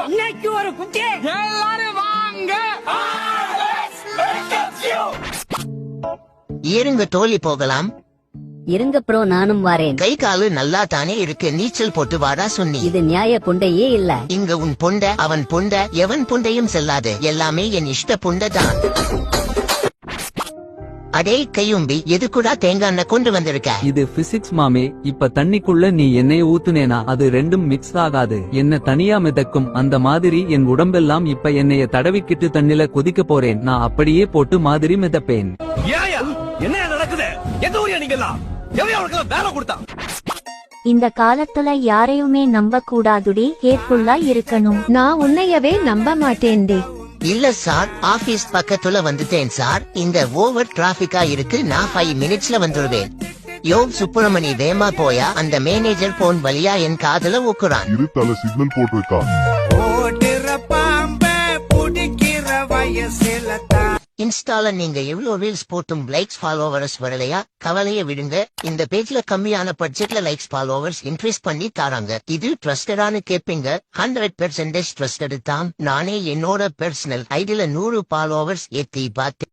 இன்னைக்கு ஒரு குட்டி எல்லாரும் வாங்க. ஏறுங்க தோழி போகலாம். இருங்க ப்ரோ, நானும் வாரேன். கை காலு நல்லா தானே இருக்கு, நீச்சல் போட்டு வாடா சொன்னி. இது நியாய புண்டையே இல்ல. இங்க உன் புண்ட அவன் புண்ட எவன் புண்டையும் செல்லாது, எல்லாமே என் இஷ்ட புண்டதான். அடே கையும்பி, எதுக்குடா தேங்காய் எண்ணெய் கொண்டு வந்திருக்க? இது பிசிக்ஸ் மாமே. இப்ப தண்ணிக்குள்ள நீ எண்ணெய் ஊத்துனேனா அது ரெண்டும் மிக்ஸ் ஆகாது, என்ன தனியா மிதக்கும். அந்த மாதிரி என் உடம்பெல்லாம் இப்ப எண்ணெய தடவிக்கிட்டு தண்ணில கொதிக்க போறேன். நான் அப்படியே போட்டு மாதிரி மிதப்பேன். என்ன நடக்குது? எந்த ஊரியா நீங்கலாம்? எவ்வளவு வேலை கொடுத்தா? இந்த காலத்துல யாரையுமே நம்ப கூடாதுடி, கேர்ஃபுல்லா இருக்கணும். நான் உன்னையவே நம்ப மாட்டேன்டி. இல்ல சார், ஆபீஸ் பக்கத்துல வந்துட்டேன் சார். இந்த ஓவர் டிராபிக்கா இருக்கு, நான் 5 மினிட்ஸ்ல வந்துருவேன். யோ சுப்பிரமணி, வேமா போயா, அந்த மேனேஜர் போன் வழியா என் காதுல ஊக்குறான். இருத்தால சிக்னல் போட்டிருக்கான். இன்ஸ்டால நீங்க எவ்வளவு ரீல்ஸ் போட்டும் லைக்ஸ் ஃபாலோவர்ஸ் வரலையா? கவலைய விடுங்க, இந்த பேஜ்ல கம்மியான பட்ஜெட்ல லைக்ஸ் ஃபாலோவர்ஸ் இன்க்ரீஸ் பண்ணி தாராங்க. இது ட்ரஸ்டடானு கேட்பீங்க, 100% ட்ரஸ்டடு தான். நானே என்னோட பர்சனல் ஐடியில 100 ஃபாலோவர்ஸ் ஏத்தி பார்த்தேன்.